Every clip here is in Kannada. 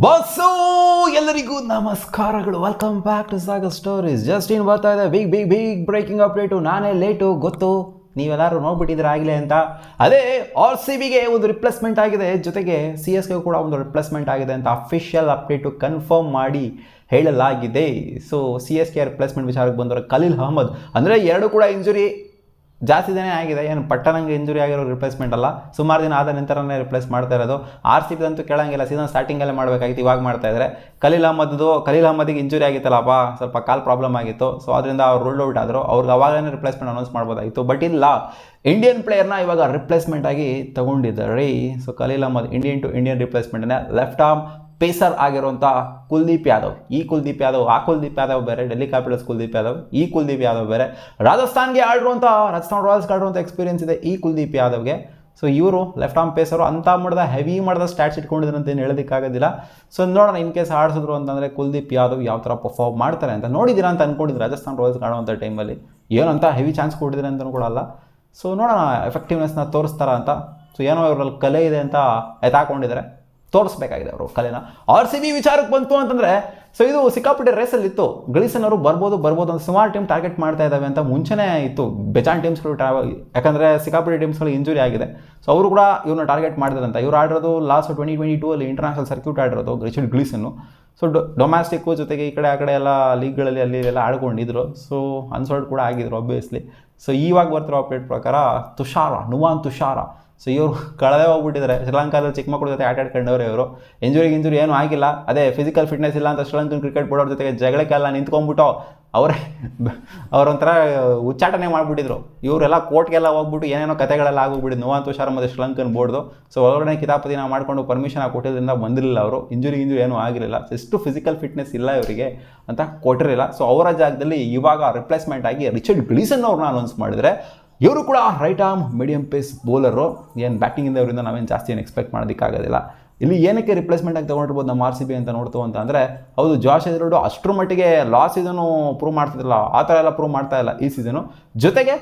ಬಸ್ಸು ಎಲ್ಲರಿಗೂ ನಮಸ್ಕಾರಗಳು. Welcome back to Sagar stories. Just in ಬರ್ತಾ ಇದೆ ಬಿಗ್ ಬ್ರೇಕಿಂಗ್ ಅಪ್ಡೇಟು. ನಾನೇ ಲೇಟು ಗೊತ್ತು, ನೀವೆಲ್ಲರೂ ನೋಡ್ಬಿಟ್ಟಿದ್ರೆ ಆಗಲೇ ಅಂತ. ಅದೇ RCBಗೆ ಒಂದು ರಿಪ್ಲೇಸ್ಮೆಂಟ್ ಆಗಿದೆ, ಜೊತೆಗೆ CSK ಕೂಡ ಒಂದು ರಿಪ್ಲೇಸ್ಮೆಂಟ್ ಆಗಿದೆ ಅಂತ ಅಫಿಷಿಯಲ್ ಅಪ್ಡೇಟು ಕನ್ಫರ್ಮ್ ಮಾಡಿ ಹೇಳಲಾಗಿದೆ. ಸೊ CSK ರಿಪ್ಲೇಸ್ಮೆಂಟ್ ವಿಚಾರಕ್ಕೆ ಬಂದವರು ಖಲೀಲ್ ಅಹ್ಮದ್. ಅಂದರೆ ಎರಡು ಕೂಡ ಇಂಜುರಿ ಜಾಸ್ತಿ ದಿನ ಆಗಿದೆ, ಏನು ಪಟ್ಟಣಂಗೆ ಇಂಜುರಿ ಆಗಿರೋ ರಿಪ್ಲೇಸ್ಮೆಂಟ್ ಅಲ್ಲ, ಸುಮಾರು ದಿನ ಆದ ನಂತರನೇ ರಿಪ್ಲೇಸ್ ಮಾಡ್ತಾ ಇರೋದು. RCB ಅಂತೂ ಕೇಳಂಗಿಲ್ಲ, ಸೀಸನ್ ಸ್ಟಾರ್ಟಿಂಗಲ್ಲೇ ಮಾಡಬೇಕಾಗಿತ್ತು, ಇವಾಗ ಮಾಡ್ತಾ ಇದ್ದಾರೆ. ಖಲೀಲ್ ಅಹ್ಮದಿಗೆ ಇಂಜುರಿ ಆಗಿತ್ತಲ್ಲಪ್ಪ, ಸ್ವಲ್ಪ ಕಾಲ್ ಪ್ರಾಬ್ಲಮ್ ಆಗಿತ್ತು. ಸೊ ಅದರಿಂದ ಅವ್ರು ರೂಲ್ಡ್ ಔಟ್ ಆದರು. ಅವ್ರಿಗೆ ಅವಾಗಲೇ ರಿಪ್ಲೇಸ್ಮೆಂಟ್ ಅನೌನ್ಸ್ ಮಾಡ್ಬೋದಾಗಿತ್ತು, ಬಟ್ ಇಲ್ಲ, ಇಂಡಿಯನ್ ಪ್ಲೇಯರ್ನ ಇವಾಗ ರಿಪ್ಲೇಸ್ಮೆಂಟ್ ಆಗಿ ತಗೊಂಡಿದ್ದಾರೆ. So Khaleel Ahmed Indian to Indian ರಿಪ್ಲೇಸ್ಮೆಂಟ್ನ ಲೆಫ್ಟ್ ಆರ್ಮ್ ಪೇಸರ್ ಆಗಿರುವಂಥ ಕುಲ್ದೀಪ್ ಯಾದವ್. ಆ ಕುಲ್ದೀಪ್ ಯಾದವ್ ಬೇರೆ, ಡೆಲ್ಲಿ ಕ್ಯಾಪಿಟಲ್ಸ್ ಕುಲ್ದೀಪ್ ಯಾದವ್, ಈ ಕುಲ್ದೀಪ್ ಯಾದವ್ ಬೇರೆ. ರಾಜಸ್ಥಾನ್ ರಾಯಲ್ಸ್ಗೆ ಆಡಿರುವಂಥ ಎಕ್ಸ್ಪೀರಿಯನ್ಸ್ ಇದೆ ಈ ಕುಲ್ದೀಪ್ ಯಾದವ್ಗೆ. ಸೊ ಇವರು ಲೆಫ್ಟ್ ಆರ್ಮ್ ಪೇಸರು ಅಂತ ಹೆವಿ ಮಾಡಿದ ಸ್ಟ್ಯಾಟ್ಸ್ ಇಟ್ಕೊಂಡಿದ್ರು ಅಂತ ಏನು ಹೇಳೋದಕ್ಕಾಗೋದಿಲ್ಲ. ಸೊ ನೋಡೋಣ, ಇನ್ ಕೇಸ್ ಆಡಿಸಿದ್ರು ಅಂತಂದರೆ ಕುಲ್ದೀಪ್ ಯಾದವ್ ಯಾವ ಥರ ಪರ್ಫಾರ್ಮ್ ಮಾಡ್ತಾರೆ ಅಂತ. ನೋಡಿದ್ದೀರಾ ಅಂತ ಅಂದ್ಕೊಂಡಿದ್ರು ರಾಜಸ್ಥಾನ್ ರಾಯಲ್ಸ್ಗೆ ಆಡುವಂಥ ಟೈಮಲ್ಲಿ, ಏನಂತ ಹೆವಿ ಚಾನ್ಸ್ ಕೊಟ್ಟಿದ್ದಾರೆ ಅಂತಲೂ ಕೂಡ ಅಲ್ಲ. ಸೊ ನೋಡೋಣ ಎಫೆಕ್ಟಿವ್ನೆಸ್ನ ತೋರಿಸ್ತಾರ ಅಂತ. ಸೊ ಏನೋ ಇವರಲ್ಲಿ ಕಲೆ ಇದೆ ಅಂತ ಎತ್ತಾಕೊಂಡಿದ್ದಾರೆ, ತೋರಿಸ್ಬೇಕಾಗಿದೆ ಅವರು ಕಲೆನ. RCB ವಿಚಾರಕ್ಕೆ ಬಂತು ಅಂತಂದರೆ, ಸೊ ಇದು ಸಿಕ್ಕಾಪಟ್ಟೆ ರೇಸಲ್ಲಿ ಇತ್ತು. ಗ್ಲೀಸನ್ ಅವರು ಬರ್ಬೋದು ಅಂತ ಸುಮಾರು ಟೀಮ್ ಟಾರ್ಗೆಟ್ ಮಾಡ್ತಾ ಇದ್ದಾವೆ ಅಂತ ಮುಂಚೆನೇ ಇತ್ತು. ಬೇಜಾನ್ ಟೀಮ್ಸ್ಗಳು ಯಾಕಂದರೆ ಸಿಕ್ಕಾಪಟ್ಟೆ ಟೀಮ್ಸ್ಗಳು ಇಂಜುರಿ ಆಗಿದೆ. ಸೊ ಅವರು ಕೂಡ ಇವ್ರನ್ನ ಟಾರ್ಗೆಟ್ ಮಾಡಿದ್ರಂತ. ಇವ್ರು ಆಡಿರೋದು ಲಾಸ್ಟ್ 2022 ಅಲ್ಲಿ ಇಂಟರ್ನ್ಯಾಷನಲ್ ಸರ್ಕ್ಯೂಟ್ ಆಡಿರೋದು ರಿಚರ್ಡ್ ಗ್ಲೀಸನ್ನು. ಸೊ ಡೊಮ್ಯಾಸ್ಟಿಕ್ಕು ಜೊತೆಗೆ ಈ ಕಡೆ ಆ ಕಡೆ ಎಲ್ಲ ಲೀಗ್ಗಳಲ್ಲಿ ಅಲ್ಲಿ ಎಲ್ಲ ಆಡ್ಕೊಂಡಿದ್ರು. ಸೊ ಅನ್ಸೋಲ್ಡ್ ಕೂಡ ಆಗಿದ್ರು ಆಬ್ವಿಯಸ್ಲಿ. ಸೊ ಇವಾಗ ಬರ್ತಿರೋ ಅಪ್ಡೇಟ್ ಪ್ರಕಾರ ನುವಾನ್ ತುಷಾರ, ಸೊ ಇವರು ಕಳೆದೇ ಹೋಗ್ಬಿಟ್ಟಿದ್ದಾರೆ. ಶ್ರೀಲಂಕಾದಲ್ಲಿ ಚಿಕ್ಕ ಮಕ್ಕಳ ಜೊತೆ ಆಟಾಡ್ಕೊಂಡವ್ರೆ ಇವರು. ಇಂಜುರಿ ಏನೂ ಆಗಿಲ್ಲ, ಅದೇ ಫಿಸಿಕಲ್ ಫಿಟ್ನೆಸ್ ಇಲ್ಲ ಅಂತ ಶ್ರೀಲಂಕನ್ ಕ್ರಿಕೆಟ್ ಬೋರ್ಡ್ ಜೊತೆಗೆ ಜಗಳಕ್ಕೆಲ್ಲ ನಿಂತ್ಕೊಂಡ್ಬಿಟ್ಟು ಅವರೊಂಥರ ಉಚ್ಚಾಟನೆ ಮಾಡಿಬಿಟ್ಟಿದ್ರು. ಇವರೆಲ್ಲ ಕೋರ್ಟ್ಗೆಲ್ಲ ಹೋಗ್ಬಿಟ್ಟು ಏನೇನೋ ಕತೆಗಳೆಲ್ಲ ಆಗೋಗ್ಬಿಟ್ಟಿದ್ದು ನುವಾನ್ ತುಷಾರ ಮತ್ತು ಶ್ರೀಲಂಕನ್ ಬೋರ್ಡ್ದು. ಸೊ ಒಳಗಡೆ ಕಿತಾಪತಿನ ಮಾಡಿಕೊಂಡು ಪರ್ಮಿಷನ್ ಕೊಟ್ಟಿದ್ದರಿಂದ ಬಂದಿರಲಿಲ್ಲ ಅವರು. ಇಂಜುರಿ ಏನೂ ಆಗಿರಲಿಲ್ಲ, ಎಷ್ಟು ಫಿಸಿಕಲ್ ಫಿಟ್ನೆಸ್ ಇಲ್ಲ ಇವರಿಗೆ ಅಂತ ಕೊಟ್ಟಿರಲಿಲ್ಲ. ಸೊ ಅವರ ಜಾಗದಲ್ಲಿ ಇವಾಗ ರಿಪ್ಲೇಸ್ಮೆಂಟ್ ಆಗಿ ರಿಚರ್ಡ್ ಗ್ಲೀಸನ್ ಅವ್ರನ್ನ ಅನೌನ್ಸ್ ಮಾಡಿದರೆ. ಇವರು ಕೂಡ right arm medium pace bowler. ಏನು ಬ್ಯಾಟಿಂಗಿಂದ ಅವರಿಂದ ನಾವೇನು ಜಾಸ್ತಿ ಏನು ಎಕ್ಸ್ಪೆಕ್ಟ್ ಮಾಡೋದಕ್ಕಾಗೋದಿಲ್ಲ. ಇಲ್ಲಿ ಏನಕ್ಕೆ ರಿಪ್ಲೇಸ್ಮೆಂಟ್ ಆಗಿ ತೊಗೊಂಡಿರ್ಬೋದು ನಮ್ಮ RCB ಅಂತ ನೋಡ್ತು ಅಂತ ಅಂದರೆ, ಹೌದು ಜಾಶ್ ಹೇಜಲ್ವುಡ್ ಅಷ್ಟರ ಮಟ್ಟಿಗೆ ಲಾಸ್ಟ್ ಸೀಸನು ಪ್ರೂವ್ ಮಾಡ್ತಿದ್ರಲ್ಲ, ಆ ಥರ ಎಲ್ಲ ಪ್ರೂವ್ ಮಾಡ್ತಾ ಇಲ್ಲ ಈ ಸೀಸನು. ಜೊತೆಗೆ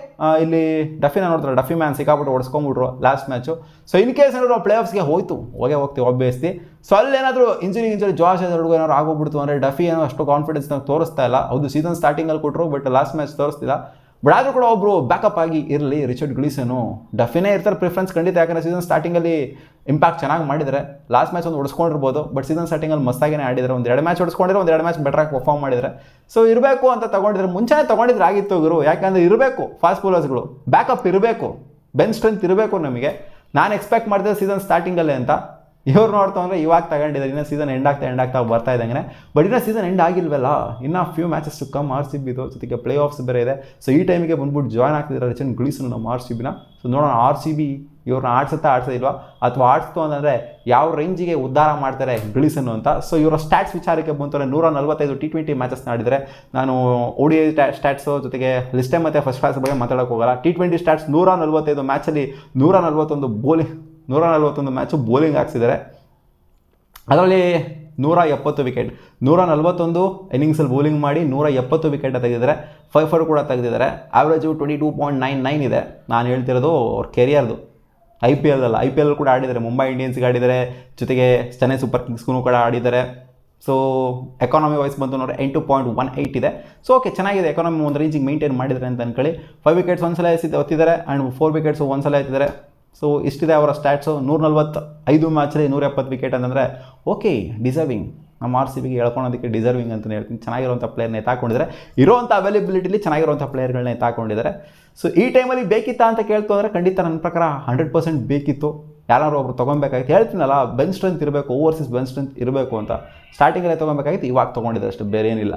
ಇಲ್ಲಿ ಡಫಿನ ನೋಡ್ತಾರೆ, ಡಫಿ ಮ್ಯಾನ್ ಸಿಕ್ಕಾಬಿಟ್ಟು ಹೊಡ್ಸ್ಕೊಂಡ್ಬಿಟ್ರು last match. So in case ಏನಾದ್ರು ಪ್ಲೇ ಆಫ್ಸ್ಗೆ ಹೋಗ್ತೀವಿ ಆಬ್ವಿಯಸ್ಲಿ. ಸೊ ಅಲ್ಲೇನಾದರೂ ಇಂಜುರಿ ಜಾಶ್ ಹೇಜಲ್ವುಡ್ಗೂ ಏನಾದ್ರು ಆಗೋಗ್ಬಿಡ್ತು ಅಂದರೆ ಡಫಿ ಏನೋ ಅಷ್ಟು ಕಾನ್ಫಿಡೆನ್ಸ್ ತೋರಿಸ್ತಾ ಇಲ್ಲ. ಹೌದು ಸೀಸನ್ ಸ್ಟಾರ್ಟಿಂಗಲ್ಲಿ ಕೊಟ್ಟರು, ಬಟ್ ಲಾಸ್ಟ್ ಮ್ಯಾಚ್ ತೋರಿಸ್ತಿಲ್ಲ. ಬಟ್ ಆದರೂ ಕೂಡ ಒಬ್ಬರು ಬ್ಯಾಕಪ್ ಆಗಿ ಇರಲಿ ರಿಚರ್ಡ್ ಗ್ಲೀಸನು. ಡಫಿನೇ ಇರ್ತಾರೆ ಪ್ರಿಫರೆನ್ಸ್ ಖಂಡಿತ, ಯಾಕಂದರೆ ಸೀಸನ್ ಸ್ಟಾರ್ಟಿಂಗಲ್ಲಿ ಇಂಪ್ಯಾಕ್ಟ್ ಚೆನ್ನಾಗಿ ಮಾಡಿದರೆ. ಲಾಸ್ಟ್ ಮ್ಯಾಚ್ ಒಂದು ಹೊಡ್ಸ್ಕೊಂಡಿರ್ಬೋದು, ಬಟ್ ಸೀಸನ್ ಸ್ಟಾರ್ಟಿಂಗಲ್ಲಿ ಮಸ್ತಾಗಿನೇ ಆಡಿದರೆ. ಒಂದು 2 ಮ್ಯಾಚ್ ಹೊಡ್ಸ್ಕೊಂಡಿದ್ರೆ, ಒಂದು 2 ಮ್ಯಾಚ್ ಬೆಟ್ರಾಗಿ ಪರ್ಫಾರ್ಮ್ ಮಾಡಿದರೆ. ಸೊ ಇರಬೇಕು ಅಂತ ತೊಗೊಂಡಿದ್ರೆ, ಮುಂಚೆನೇ ತೊಗೊಂಡಿದ್ರೆ ಆಗಿತ್ತು ಗುರು. ಯಾಕಂದರೆ ಇರಬೇಕು ಫಾಸ್ಟ್ ಬೌಲರ್ಸ್ಗಳು, ಬ್ಯಾಕಪ್ ಇರಬೇಕು, ಬೆಂಚ್ ಸ್ಟ್ರೆಂತ್ ಇರಬೇಕು ನಮಗೆ. ನಾನು ಎಕ್ಸ್ಪೆಕ್ಟ್ ಮಾಡಿದೆ ಸೀಸನ್ ಸ್ಟಾರ್ಟಿಂಗಲ್ಲೇ ಅಂತ. ಇವ್ರು ನೋಡ್ತಾ ಅಂದರೆ ಇವಾಗ ತಗೊಂಡಿದ್ದಾರೆ, ಇನ್ನೂ ಸೀಸನ್ ಎಂಡ್ ಆಗ್ತಾ ಬರ್ತಾ ಇದ್ದಂಗೆ. ಬಟ್ ಇನ್ನೂ ಸೀಸನ್ ಎಂಡ್ ಆಗಿಲ್ವಲ್ಲ, ಇನ್ನೂ few matches to come RCB ಇದು, ಜೊತೆಗೆ ಪ್ಲೇ ಆಫ್ಸ್ ಬೇರೆ ಇದೆ. ಸೊ ಈ ಟೈಮಿಗೆ ಬಂದ್ಬಿಟ್ಟು ಜಾಯ್ನ್ ಆಗ್ತಿದ್ದಾರೆ ರಿಚರ್ಡ್ ಗ್ಲೀಸನ್ ನಮ್ಮ RCBನ. ಸೊ ನೋಡೋಣ RCB ಇವ್ರನ್ನ ಆಡ್ಸೋದಿಲ್ವಾ, ಅಥವಾ ಆಡಿಸ್ತು ಅಂತಂದರೆ ಯಾವ ರೇಂಜಿಗೆ ಉದ್ಧಾರ ಮಾಡ್ತಾರೆ ಗ್ಲೀಸನ್ ಅಂತ. ಸೊ ಇವರ ಸ್ಟ್ಯಾಟ್ಸ್ ವಿಚಾರಕ್ಕೆ ಬಂತಾರೆ, 145 T20 ಮ್ಯಾಚಸ್ ಆಡಿದರೆ. ನಾನು ODI ಸ್ಟ್ಯಾಟ್ಸು ಜೊತೆಗೆ ಲಿಸ್ಟ್ ಟೈಮ್ ಮತ್ತು ಫಸ್ಟ್ ಕ್ಲಾಸ್ ಬಗ್ಗೆ ಮಾತಾಡೋಕೆ ಹೋಗಲ್ಲ. T20 ಸ್ಟ್ಯಾಟ್ಸ್ 145 ಮ್ಯಾಚಲ್ಲಿ 141 ಮ್ಯಾಚು ಬೋಲಿಂಗ್ ಹಾಕ್ಸಿದ್ದಾರೆ. ಅದರಲ್ಲಿ 170 ವಿಕೆಟ್, 141 ಇನ್ನಿಂಗ್ಸಲ್ಲಿ ಬೌಲಿಂಗ್ ಮಾಡಿ 170 ವಿಕೆಟ್ ತೆಗೆದಿದ್ದಾರೆ. 5 ಕೂಡ ತೆಗೆದಿದ್ದಾರೆ. ಆವ್ರೇಜು 22.99 ಇದೆ. ನಾನು ಹೇಳ್ತಿರೋದು ಅವ್ರ ಕೆರಿಯರ್ದು, IPL ಕೂಡ ಆಡಿದ್ದಾರೆ. ಮುಂಬೈ ಇಂಡಿಯನ್ಸ್ಗೆ ಆಡಿದ್ದಾರೆ, ಜೊತೆಗೆ ಚೆನ್ನೈ ಸೂಪರ್ ಕಿಂಗ್ಸ್ಗೂ ಕೂಡ ಆಡಿದ್ದಾರೆ. ಸೊ ಎಕಾನಮಿ ವೈಸ್ ಬಂತು ನೋಡ್ರೆ 8.18 ಇದೆ. ಸೊ ಓಕೆ, ಚೆನ್ನಾಗಿದೆ. ಎಕಾನಮಿ ಒಂದು ರೇಂಜಿಗೆ ಮೇಂಟೈನ್ ಮಾಡಿದ್ದಾರೆ ಅಂತ ಅಂದ್ಕೊಳ್ಳಿ. 5 ವಿಕೆಟ್ಸ್ ಒಂದ್ಸಲ ಒತ್ತಿದ್ದಾರೆ ಆ್ಯಂಡ್ 4 ವಿಕೆಟ್ಸು ಒಂದ್ಸಲ ಎತ್ತಿದ್ದಾರೆ. ಸೊ ಇಷ್ಟಿದೆ ಅವರ ಸ್ಟ್ಯಾಟ್ಸು. 145 ಮ್ಯಾಚಲ್ಲಿ 170 ವಿಕೆಟ್ ಅಂತಂದರೆ ಓಕೆ, ಡಿಸರ್ವಿಂಗ್. ನಮ್ಮ RCBಗೆ ಹೇಳ್ಕೊಳೋದಕ್ಕೆ ಡಿಸರ್ವಿಂಗ್ ಅಂತಲೇ ಹೇಳ್ತೀನಿ. ಚೆನ್ನಾಗಿರುವಂಥ ಪ್ಲೇಯರ್ನ ಎತ್ತಾಕೊಂಡಿದ್ದಾರೆ, ಇರೋವಂಥ ಅವೈಲೇಬಿಲಿಟಿಲಿ ಚೆನ್ನಾಗಿರುವಂಥ ಪ್ಲೇಯರ್ಗಳನ್ನ ಎತ್ತಾಕೊಂಡಿದ್ದಾರೆ. ಸೊ ಈ ಟೈಮಲ್ಲಿ ಬೇಕಿತ್ತಾ ಅಂತ ಕೇಳ್ತು ಅಂದರೆ ಖಂಡಿತ ನನ್ನ ಪ್ರಕಾರ 100% ಬೇಕಿತ್ತು. ಯಾರು ಒಬ್ರು ತೊಗೊಬೇಕಾಗಿತ್ತು. ಹೇಳ್ತೀನಲ್ಲ, ಬೆಂಚ್ ಸ್ಟ್ರೆಂತ್ ಇರಬೇಕು, ಓವರ್ಸೀಸ್ ಬೆಂಚ್ ಸ್ಟ್ರೆಂತ್ ಇರಬೇಕು ಅಂತ. ಸ್ಟಾರ್ಟಿಂಗಲ್ಲೇ ತೊಗೊಬೇಕಾಗಿತ್ತು, ಇವಾಗ ತೊಗೊಂಡಿದ್ದಾರೆ ಅಷ್ಟು, ಬೇರೆ ಏನಿಲ್ಲ.